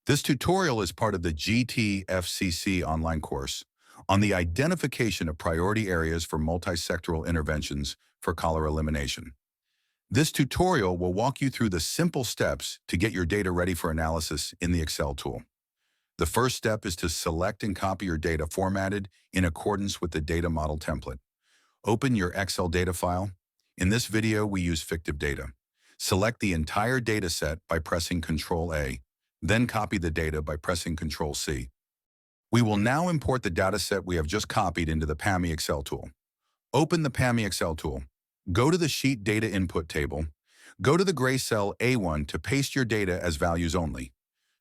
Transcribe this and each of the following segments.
This tutorial is part of the GTFCC online course on the identification of priority areas for multisectoral interventions for cholera elimination. This tutorial will walk you through the simple steps to get your data ready for analysis in the Excel tool. The first step is to select and copy your data formatted in accordance with the data model template. Open your Excel data file. In this video, we use fictive data. Select the entire data set by pressing Ctrl-A, then copy the data by pressing Ctrl-C. We will now import the dataset we have just copied into the PAMI Excel tool. Open the PAMI Excel tool. Go to the Sheet Data Input table. Go to the gray cell A1 to paste your data as values only.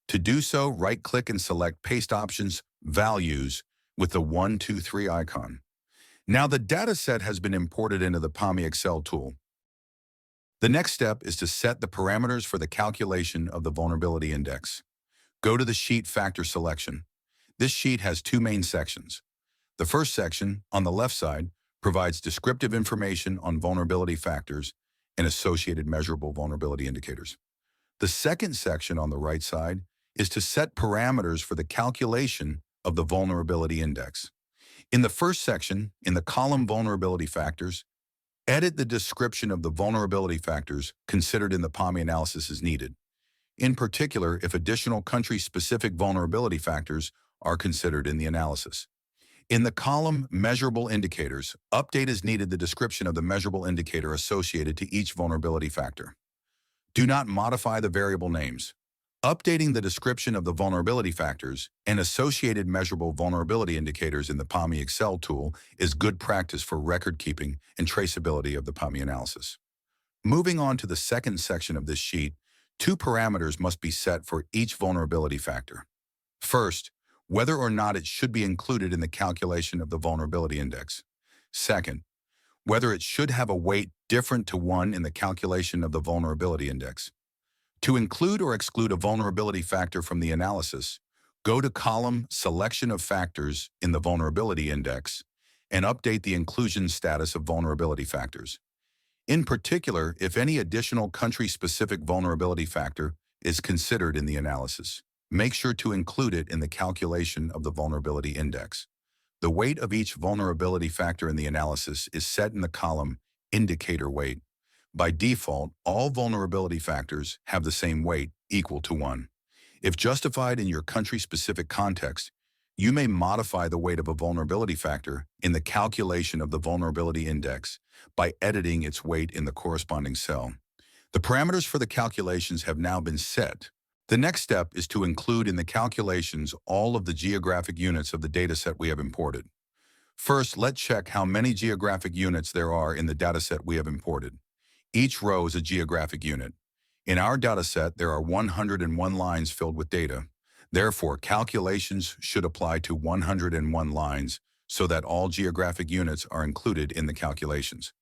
To do so, right-click and select Paste Options, Values with the 1, 2, 3 icon. Now the dataset has been imported into the PAMI Excel tool. The next step is to set the parameters for the calculation of the vulnerability index. Go to the Sheet Factor selection. This sheet has two main sections. The first section, on the left side, provides descriptive information on vulnerability factors and associated measurable vulnerability indicators. The second section on the right side is to set parameters for the calculation of the vulnerability index. In the first section, in the column Vulnerability Factors, edit the description of the vulnerability factors considered in the PAMI analysis as needed. In particular, if additional country-specific vulnerability factors are considered in the analysis. In the column Measurable Indicators, update as needed the description of the measurable indicator associated to each vulnerability factor. Do not modify the variable names. Updating the description of the vulnerability factors and associated measurable vulnerability indicators in the PAMI Excel tool is good practice for record keeping and traceability of the PAMI analysis. Moving on to the second section of this sheet, two parameters must be set for each vulnerability factor. First, whether or not it should be included in the calculation of the vulnerability index. Second, whether it should have a weight different to 1 in the calculation of the vulnerability index. To include or exclude a vulnerability factor from the analysis, go to column Selection of Factors in the Vulnerability Index and update the inclusion status of vulnerability factors. In particular, if any additional country-specific vulnerability factor is considered in the analysis, make sure to include it in the calculation of the vulnerability index. The weight of each vulnerability factor in the analysis is set in the column Indicator Weight. By default, all vulnerability factors have the same weight, equal to 1. If justified in your country-specific context, you may modify the weight of a vulnerability factor in the calculation of the vulnerability index by editing its weight in the corresponding cell. The parameters for the calculations have now been set. The next step is to include in the calculations all of the geographic units of the dataset we have imported. First, let's check how many geographic units there are in the dataset we have imported. Each row is a geographic unit. In our dataset, there are 101 lines filled with data. Therefore, calculations should apply to 101 lines so that all geographic units are included in the calculations.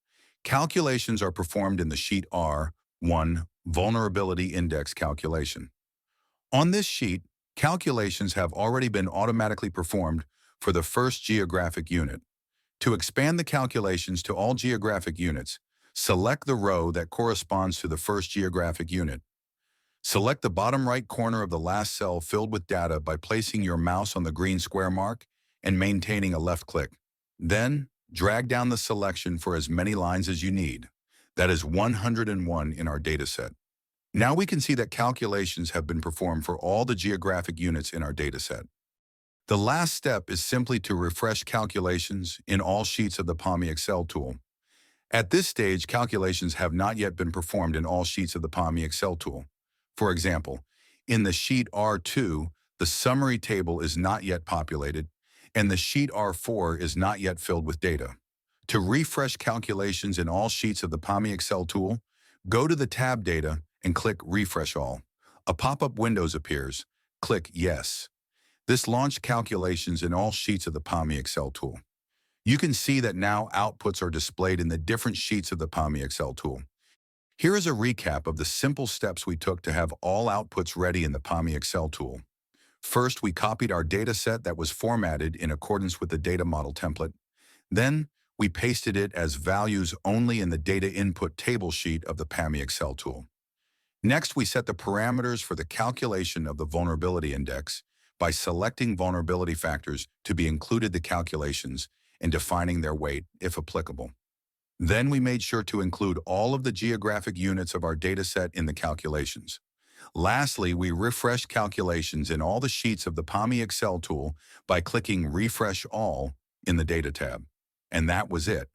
Calculations are performed in the sheet R1, Vulnerability Index Calculation. On this sheet, calculations have already been automatically performed for the first geographic unit. To expand the calculations to all geographic units, select the row that corresponds to the first geographic unit. Select the bottom right corner of the last cell filled with data by placing your mouse on the green square mark and maintaining a left click. Then, drag down the selection for as many lines as you need. That is 101 in our dataset. Now we can see that calculations have been performed for all the geographic units in our dataset. The last step is simply to refresh calculations in all sheets of the PAMI Excel tool. At this stage, calculations have not yet been performed in all sheets of the PAMI Excel tool. For example, in the sheet R2, the summary table is not yet populated, and the sheet R4 is not yet filled with data. To refresh calculations in all sheets of the PAMI Excel tool, go to the tab Data and click Refresh All. A pop-up window appears. Click Yes. This launched calculations in all sheets of the PAMI Excel tool. You can see that now outputs are displayed in the different sheets of the PAMI Excel tool. Here is a recap of the simple steps we took to have all outputs ready in the PAMI Excel tool. First, we copied our dataset that was formatted in accordance with the data model template. Then, we pasted it as values only in the data input table sheet of the PAMI Excel tool. Next, we set the parameters for the calculation of the vulnerability index by selecting vulnerability factors to be included in the calculations and defining their weight, if applicable. Then we made sure to include all of the geographic units of our dataset in the calculations. Lastly, we refreshed calculations in all the sheets of the PAMI Excel tool by clicking Refresh All in the Data tab. And that was it.